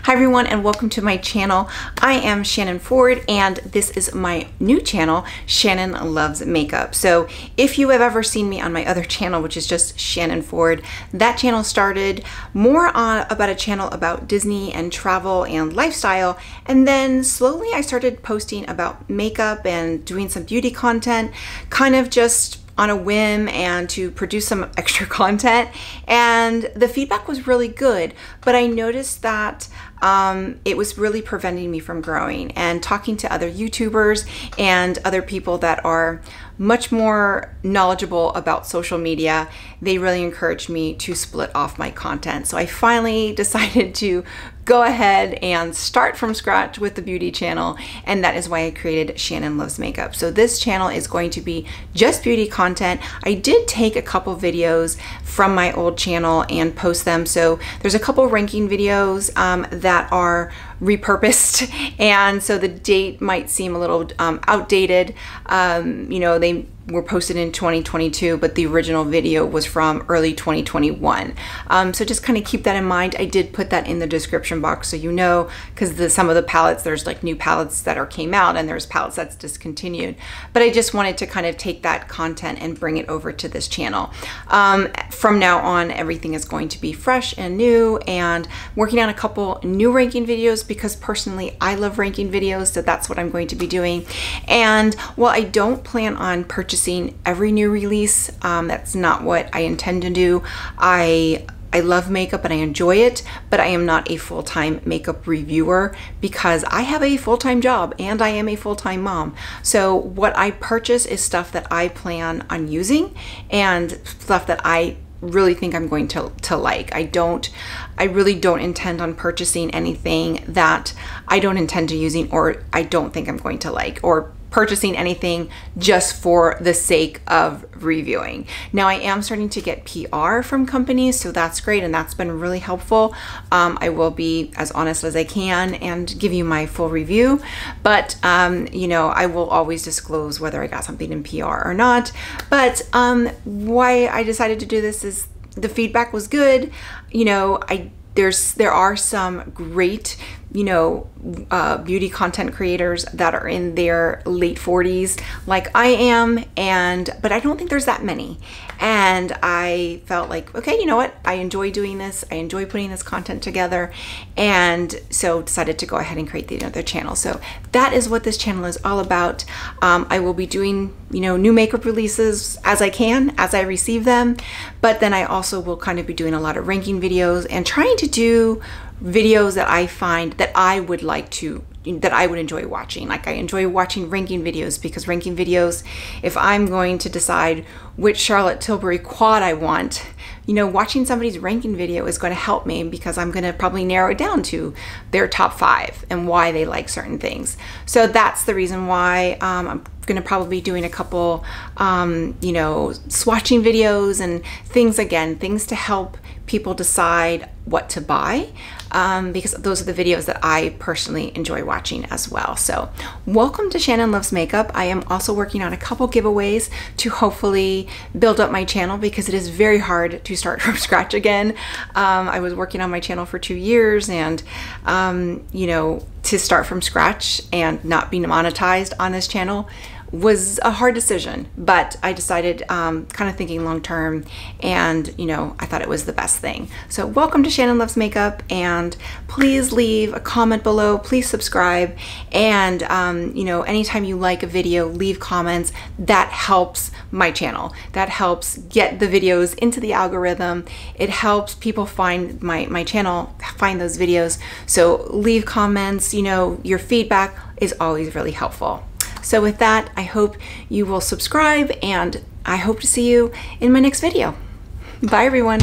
Hi everyone and welcome to my channel. I am Shannon Ford and this is my new channel, Shannon Loves Makeup. So if you have ever seen me on my other channel, which is just Shannon Ford, that channel started more on about a channel about Disney and travel and lifestyle, and then slowly I started posting about makeup and doing some beauty content, kind of just on a whim and to produce some extra content, and the feedback was really good, but I noticed that it was really preventing me from growing. And talking to other YouTubers and other people that are much more knowledgeable about social media, they really encouraged me to split off my content. So I finally decided to go ahead and start from scratch with the beauty channel, and that is why I created Shannon Loves Makeup. So this channel is going to be just beauty content. I did take a couple videos from my old channel and post them. So there's a couple ranking videos that are repurposed, and so the date might seem a little outdated. You know, they were posted in 2022, but the original video was from early 2021. So just kind of keep that in mind. I did put that in the description box so you know, because some of the palettes, there's like new palettes that came out and there's palettes that's discontinued. But I just wanted to kind of take that content and bring it over to this channel. From now on, everything is going to be fresh and new, and working on a couple new ranking videos because personally I love ranking videos, so that's what I'm going to be doing. And while I don't plan on purchasing every new release, that's not what I intend to do. I love makeup and I enjoy it, but I am not a full-time makeup reviewer because I have a full-time job and I am a full-time mom. So what I purchase is stuff that I plan on using and stuff that I really think I'm going to like. I really don't intend on purchasing anything that I don't intend to using or I don't think I'm going to like, or purchasing anything just for the sake of reviewing. Now I am starting to get PR from companies, so that's great and that's been really helpful. I will be as honest as I can and give you my full review, but you know, I will always disclose whether I got something in PR or not. But why I decided to do this is the feedback was good. You know, there are some great, you know, beauty content creators that are in their late 40s like I am, but I don't think there's that many. And I felt like, okay, you know what, I enjoy doing this, I enjoy putting this content together, and so decided to go ahead and create the other channel. So that is what this channel is all about. I will be doing, you know, new makeup releases as I can, as I receive them, but then I also will kind of be doing a lot of ranking videos and trying to do videos that I find that I would enjoy watching. Like I enjoy watching ranking videos because ranking videos, if I'm going to decide which Charlotte Tilbury quad I want, you know, watching somebody's ranking video is going to help me because I'm going to probably narrow it down to their top 5 and why they like certain things. So that's the reason why I'm going to probably be doing a couple, you know, swatching videos and things, again, things to help people decide what to buy, because those are the videos that I personally enjoy watching as well. So welcome to Shannon Loves Makeup. I am also working on a couple giveaways to hopefully build up my channel because it is very hard to start from scratch again. I was working on my channel for 2 years, and you know, to start from scratch and not be monetized on this channel was a hard decision, but I decided, kind of thinking long term, and you know, I thought it was the best thing. So welcome to Shannon Loves Makeup, and please leave a comment below, please subscribe, and you know, anytime you like a video, leave comments. That helps my channel. That helps get the videos into the algorithm. It helps people find my channel, find those videos. So leave comments, you know, your feedback is always really helpful. So with that, I hope you will subscribe, and I hope to see you in my next video. Bye everyone.